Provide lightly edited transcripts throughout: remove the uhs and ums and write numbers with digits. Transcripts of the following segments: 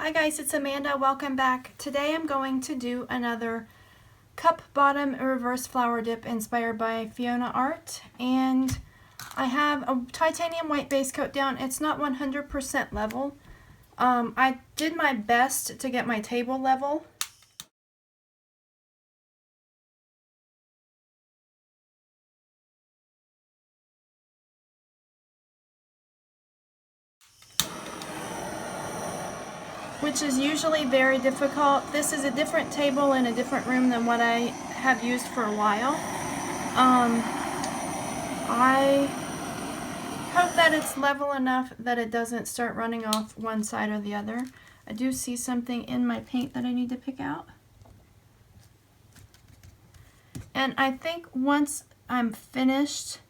Hi guys, it's Amanda. Welcome back. Today I'm going to do another cup bottom reverse flower dip inspired by Fiona art, and I have a titanium white base coat down. It's not 100% level. I did my best to get my table level. Which is usually very difficult. This is a different table in a different room than what I have used for a while. I hope that it's level enough that it doesn't start running off one side or the other. I do see something in my paint that I need to pick out. And I think once I'm finished,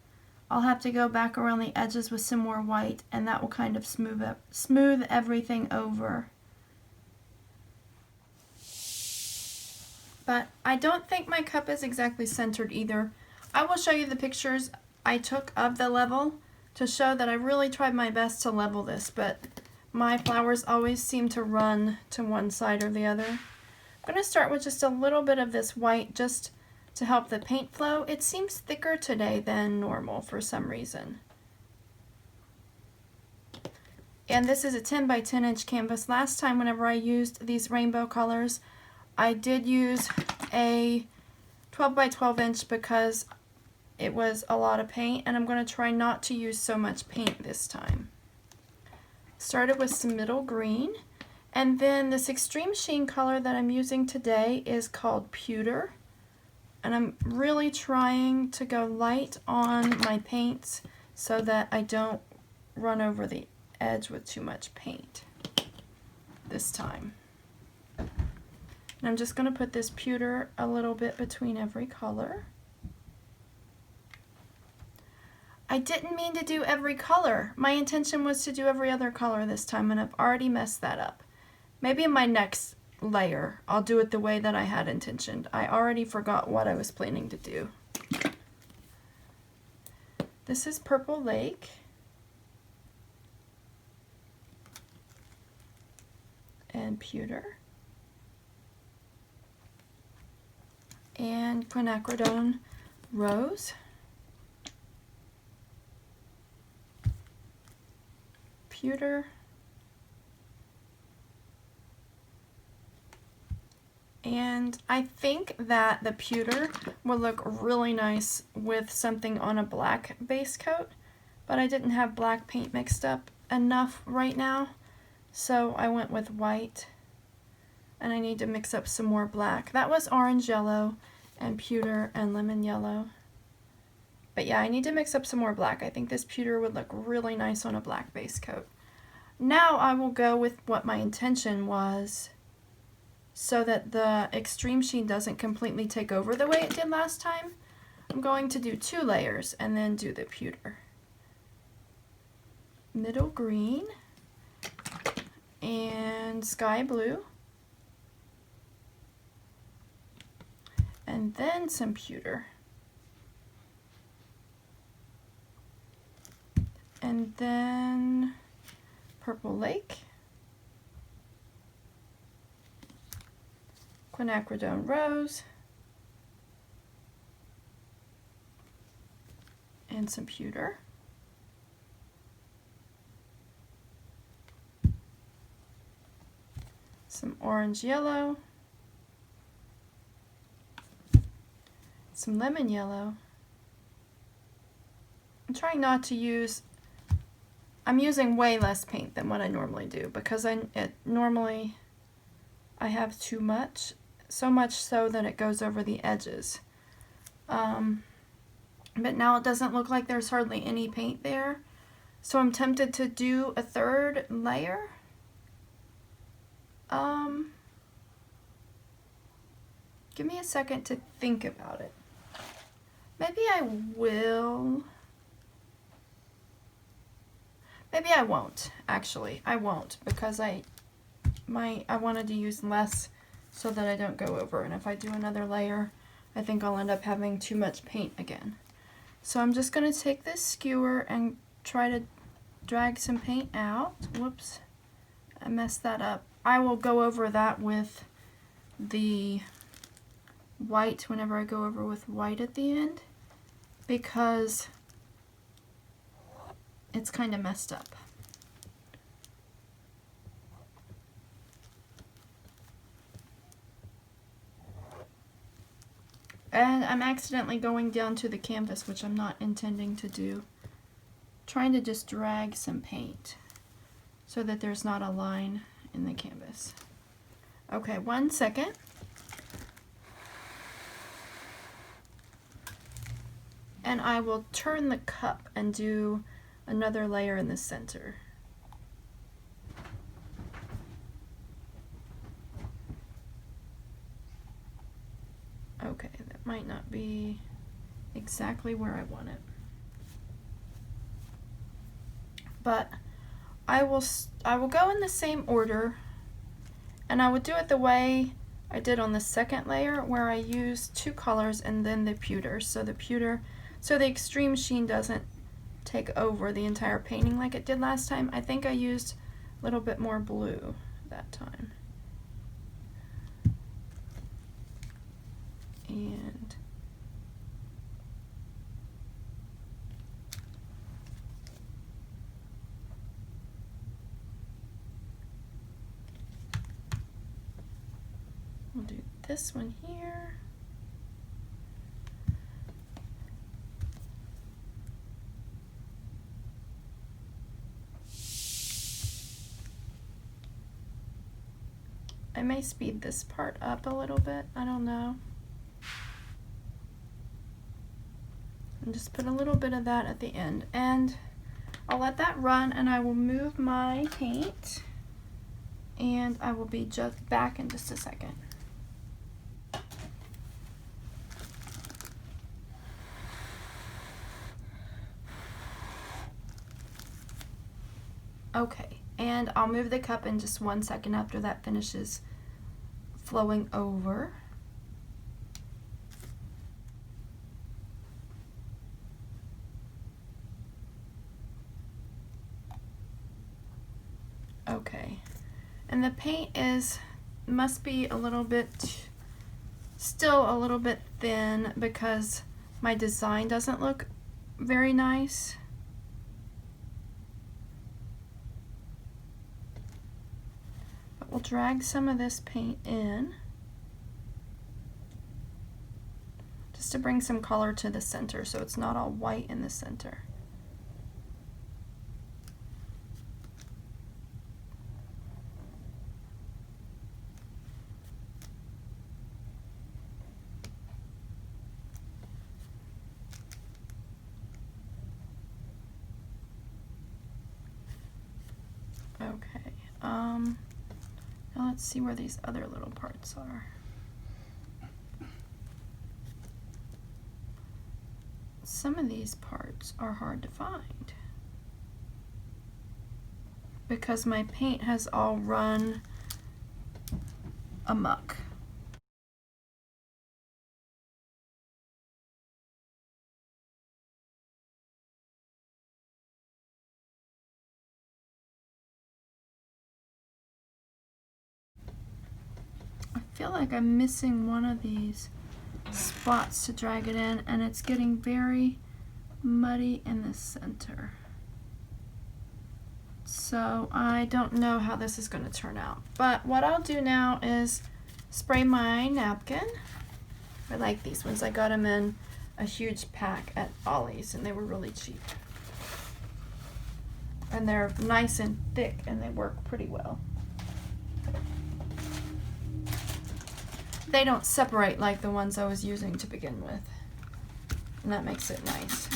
I'll have to go back around the edges with some more white, and that will kind of smooth everything over. But I don't think my cup is exactly centered either. I will show you the pictures I took of the level to show that I really tried my best to level this, but my flowers always seem to run to one side or the other. I'm going to start with just a little bit of this white just to help the paint flow. It seems thicker today than normal for some reason. And this is a 10 by 10 inch canvas. Last time whenever I used these rainbow colors, I did use a 12 by 12 inch because it was a lot of paint, and I'm going to try not to use so much paint this time. Started with some middle green, and then this Extreme Sheen color that I'm using today is called Pewter, and I'm really trying to go light on my paints so that I don't run over the edge with too much paint this time. And I'm just going to put this pewter a little bit between every color. I didn't mean to do every color. My intention was to do every other color this time, and I've already messed that up. Maybe in my next layer, I'll do it the way that I had intentioned. I already forgot what I was planning to do. This is Purple Lake. And Pewter. And quinacridone rose, pewter, and I think that the pewter will look really nice with something on a black base coat, but I didn't have black paint mixed up enough right now, so I went with white. And I need to mix up some more black. That was orange yellow and pewter and lemon yellow. But yeah, I need to mix up some more black. I think this pewter would look really nice on a black base coat. Now I will go with what my intention was so that the Extreme Sheen doesn't completely take over the way it did last time. I'm going to do 2 layers and then do the pewter. Middle green and sky blue. And then some pewter. And then Purple Lake. Quinacridone rose. And some pewter. Some orange yellow. Some lemon yellow. I'm trying not to use, I'm using way less paint than what I normally do because normally I have too much, so much so that it goes over the edges. But now it doesn't look like there's hardly any paint there, so I'm tempted to do a 3rd layer. Give me a second to think about it. Maybe I will. Maybe I won't, actually. I won't, because I wanted to use less so that I don't go over. And if I do another layer, I think I'll end up having too much paint again. So I'm just going to take this skewer and try to drag some paint out. Whoops. I messed that up. I will go over that with the white whenever I go over with white at the end, because it's kind of messed up. And I'm accidentally going down to the canvas, which I'm not intending to do. Trying to just drag some paint so that there's not a line in the canvas. Okay, 1 second. And I will turn the cup and do another layer in the center. Okay, that might not be exactly where I want it. But I will go in the same order, and I would do it the way I did on the second layer, where I used 2 colors and then the pewter. So the extreme sheen doesn't take over the entire painting like it did last time. I think I used a little bit more blue that time. And we'll do this one here. I may speed this part up a little bit, I don't know. And just put a little bit of that at the end. And I'll let that run, and I will move my paint, and I will be just back in just a second. Okay, and I'll move the cup in just 1 second after that finishes flowing over. Okay, and the paint must be a little bit, still a little bit thin, because my design doesn't look very nice. But we'll drag some of this paint in, just to bring some color to the center so it's not all white in the center. Okay, now let's see where these other little parts are. Some of these parts are hard to find because my paint has all run amok. I feel like I'm missing one of these spots to drag it in, and it's getting very muddy in the center. So I don't know how this is going to turn out. But what I'll do now is spray my napkin. I like these ones. I got them in a huge pack at Ollie's, and they were really cheap. And they're nice and thick, and they work pretty well. They don't separate like the ones I was using to begin with, and that makes it nice.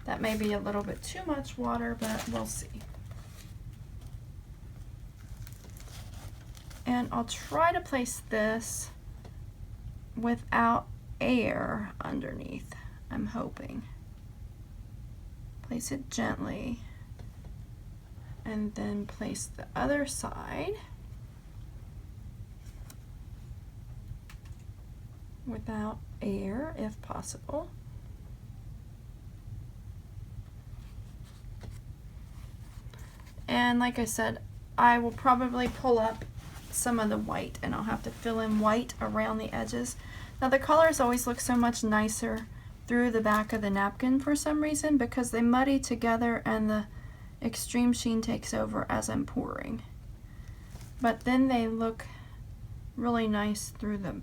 That may be a little bit too much water, but we'll see. And I'll try to place this without air underneath, I'm hoping. Place it gently, and then place the other side without air if possible. And like I said, I will probably pull up some of the white and I'll have to fill in white around the edges. Now the colors always look so much nicer through the back of the napkin for some reason, because they muddy together and the extreme sheen takes over as I'm pouring. But then they look really nice through the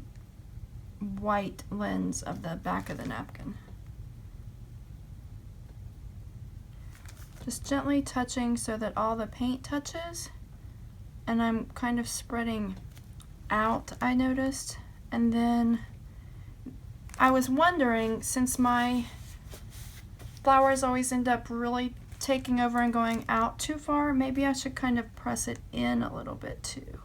white lens of the back of the napkin. Just gently touching so that all the paint touches, and I'm kind of spreading out, I noticed. And then I was wondering, since my flowers always end up really taking over and going out too far, maybe I should kind of press it in a little bit too.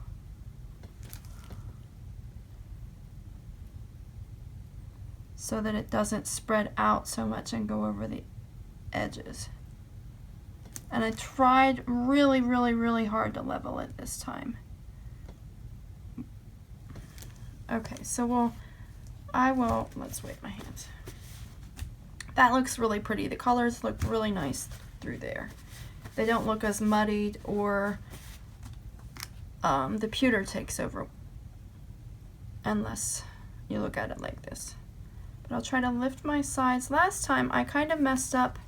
So that it doesn't spread out so much and go over the edges. And I tried really, really, really hard to level it this time. Okay, so let's wait my hands. That looks really pretty. The colors look really nice through there. They don't look as muddied, or the pewter takes over unless you look at it like this. But I'll try to lift my sides. Last time I kind of messed up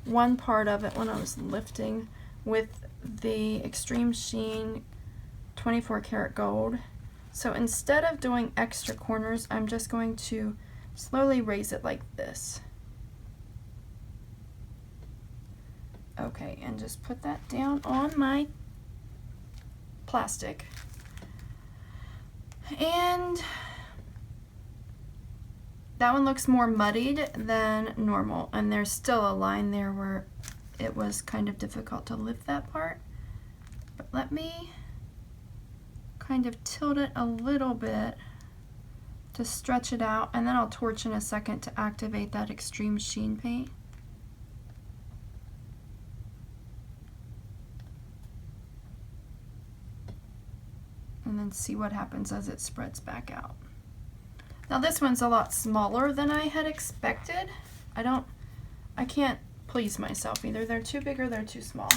one part of it when I was lifting with the Extreme Sheen 24 karat gold. So instead of doing extra corners, I'm just going to slowly raise it like this. Okay, and just put that down on my plastic. And that one looks more muddied than normal, and there's still a line there where it was kind of difficult to lift that part. But let me kind of tilt it a little bit to stretch it out, and then I'll torch in a second to activate that Extreme Sheen paint. And then see what happens as it spreads back out. Now this one's a lot smaller than I had expected. I can't please myself. Either they're too big or they're too small.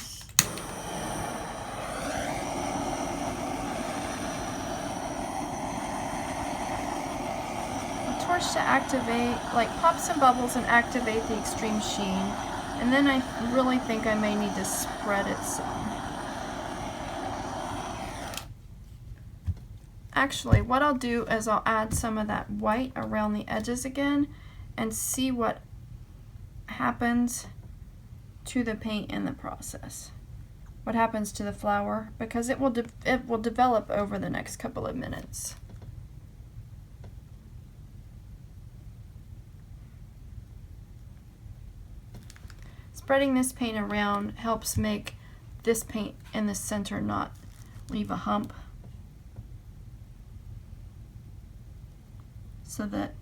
A torch to activate, like pop some bubbles and activate the Extreme Sheen. And then I really think I may need to spread it some. Actually, what I'll do is I'll add some of that white around the edges again and see what happens to the paint in the process. What happens to the flower, because it will develop over the next couple of minutes. Spreading this paint around helps make this paint in the center not leave a hump, so that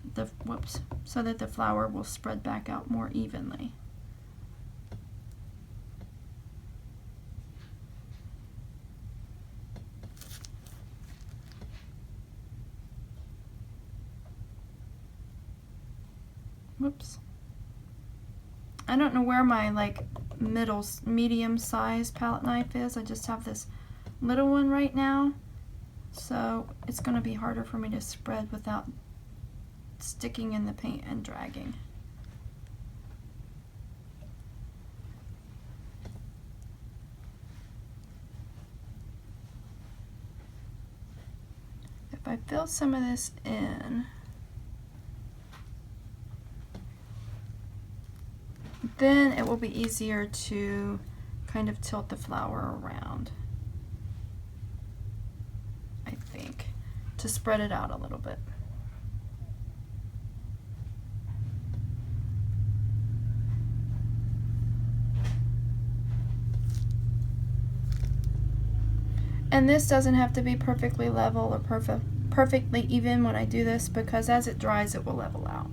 the flower will spread back out more evenly. Whoops. I don't know where my medium size palette knife is. I just have this little one right now, so it's going to be harder for me to spread without sticking in the paint and dragging. If I fill some of this in, then it will be easier to kind of tilt the flower around, I think, to spread it out a little bit. And this doesn't have to be perfectly level or perfectly even when I do this, because as it dries it will level out.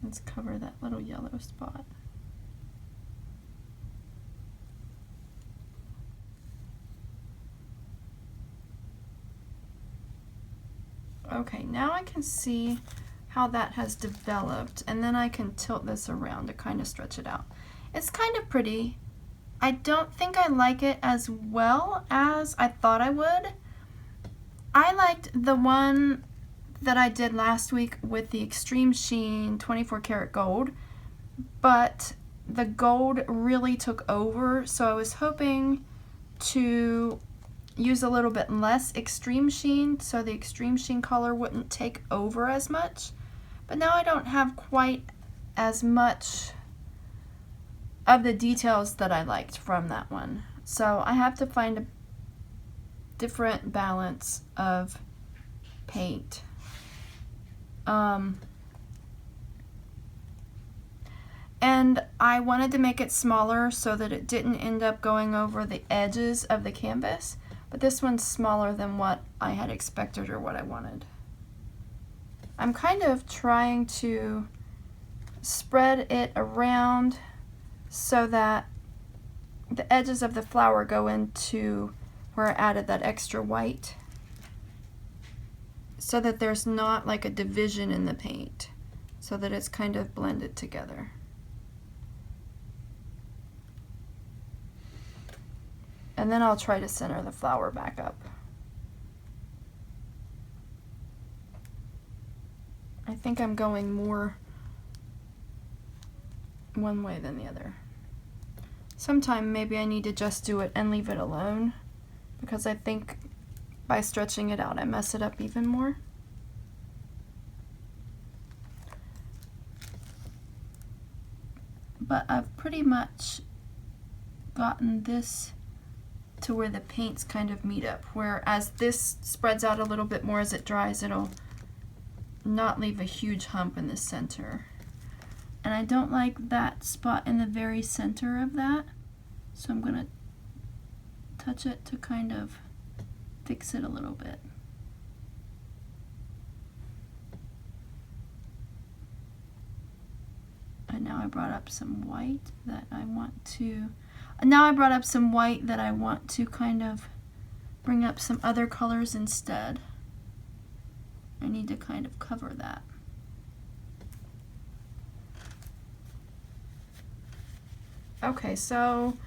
Let's cover that little yellow spot. Okay, now I can see how that has developed, and then I can tilt this around to kind of stretch it out. It's kind of pretty. I don't think I like it as well as I thought I would. I liked the one that I did last week with the Extreme Sheen 24 karat gold, but the gold really took over, so I was hoping to use a little bit less Extreme Sheen so the Extreme Sheen color wouldn't take over as much. But now I don't have quite as much of the details that I liked from that one. So I have to find a different balance of paint. And I wanted to make it smaller so that it didn't end up going over the edges of the canvas, but this one's smaller than what I had expected or what I wanted. I'm kind of trying to spread it around so that the edges of the flower go into where I added that extra white, so that there's not like a division in the paint, so that it's kind of blended together. And then I'll try to center the flower back up. I think I'm going more one way than the other. Sometime maybe I need to just do it and leave it alone, because I think by stretching it out I mess it up even more. But I've pretty much gotten this to where the paints kind of meet up, whereas this spreads out a little bit more as it dries, it'll not leave a huge hump in the center. And I don't like that spot in the very center of that, so I'm going to touch it to kind of fix it a little bit. And now I brought up some white that I want to kind of bring up some other colors instead. I need to kind of cover that. Okay, so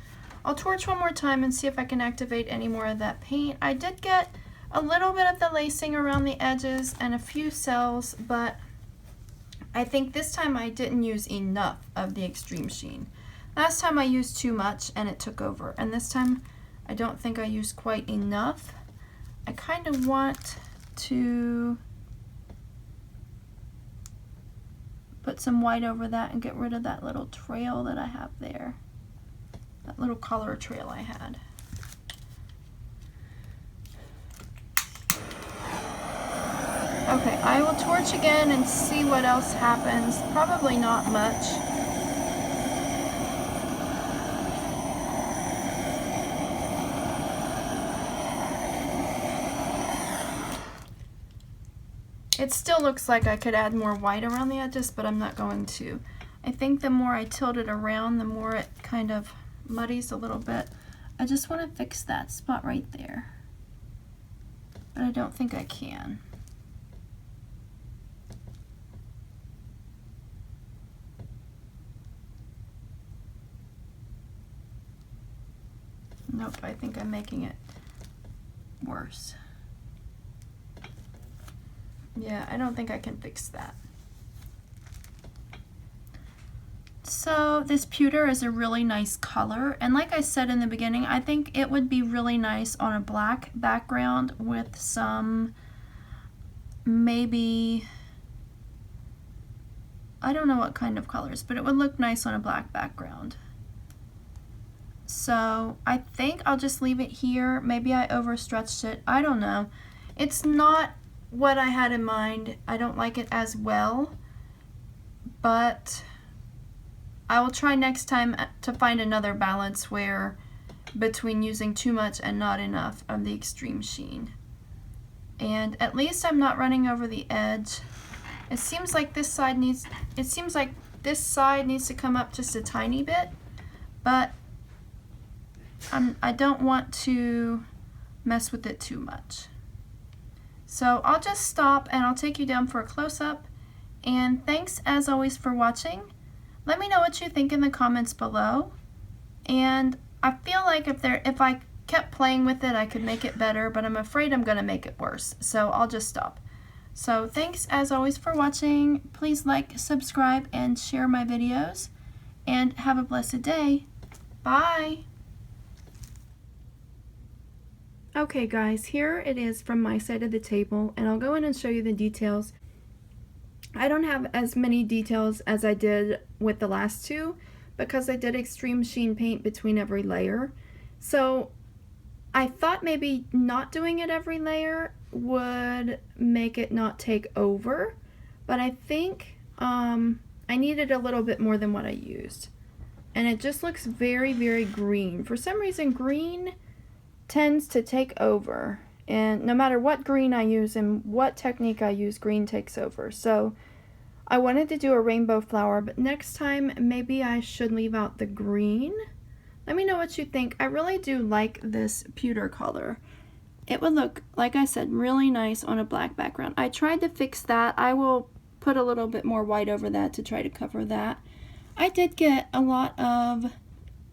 I'll torch one more time and see if I can activate any more of that paint. I did get a little bit of the lacing around the edges and a few cells, but I think this time I didn't use enough of the Extreme Sheen. Last time I used too much and it took over, and this time I don't think I used quite enough. I kind of want to put some white over that and get rid of that little trail that I have there. That little color trail I had. Okay, I will torch again and see what else happens. Probably not much. It still looks like I could add more white around the edges, but I'm not going to. I think the more I tilt it around, the more it kind of muddies a little bit. I just want to fix that spot right there, but I don't think I can. Nope, I think I'm making it worse. Yeah, I don't think I can fix that. So this pewter is a really nice color, and like I said in the beginning, I think it would be really nice on a black background with some, maybe, I don't know what kind of colors, but it would look nice on a black background. So I think I'll just leave it here. Maybe I overstretched it, I don't know. It's not what I had in mind. I don't like it as well, but I will try next time to find another balance where between using too much and not enough of the Extreme Sheen. And at least I'm not running over the edge. It seems like this side needs to come up just a tiny bit, but I don't want to mess with it too much. So I'll just stop and I'll take you down for a close-up. And thanks as always for watching. Let me know what you think in the comments below. And I feel like if I kept playing with it, I could make it better, but I'm afraid I'm going to make it worse. So I'll just stop. So thanks as always for watching. Please like, subscribe, and share my videos. And have a blessed day. Bye. Okay guys, here it is from my side of the table, and I'll go in and show you the details. I don't have as many details as I did with the last two because I did extreme sheen paint between every layer. So I thought maybe not doing it every layer would make it not take over, but I think I needed a little bit more than what I used. And it just looks very, very green. For some reason, green tends to take over, and no matter what green I use and what technique I use, green takes over. So I wanted to do a rainbow flower, but next time maybe I should leave out the green. Let me know what you think. I really do like this pewter color. It would look, like I said, really nice on a black background. I tried to fix that. I will put a little bit more white over that to try to cover that. I did get a lot of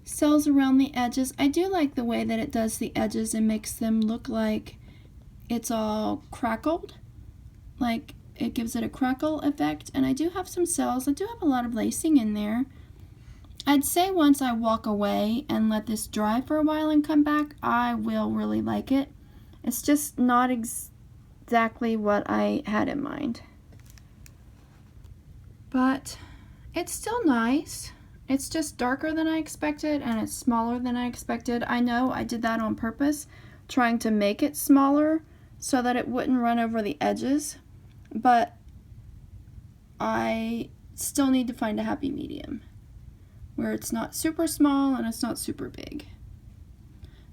cells around the edges. I do like the way that it does the edges and makes them look like it's all crackled, like it gives it a crackle effect. And I do have some cells. I do have a lot of lacing in there. I'd say once I walk away and let this dry for a while and come back, I will really like it. It's just not exactly what I had in mind, but it's still nice. It's just darker than I expected, and it's smaller than I expected. I know I did that on purpose, trying to make it smaller so that it wouldn't run over the edges, but I still need to find a happy medium where it's not super small and it's not super big.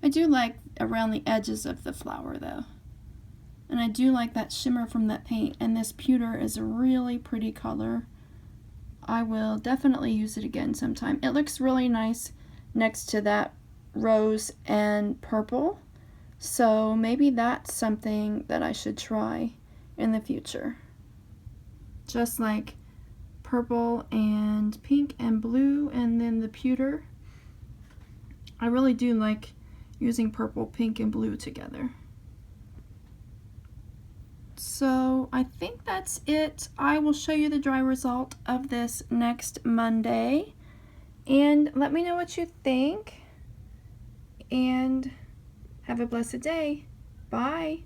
I do like around the edges of the flower though, and I do like that shimmer from that paint, and this pewter is a really pretty color. I will definitely use it again sometime. It looks really nice next to that rose and purple, so maybe that's something that I should try in the future. Just like purple and pink and blue, and then the pewter. I really do like using purple, pink, and blue together. So I think that's it. I will show you the dry result of this next Monday, and let me know what you think, and have a blessed day. Bye.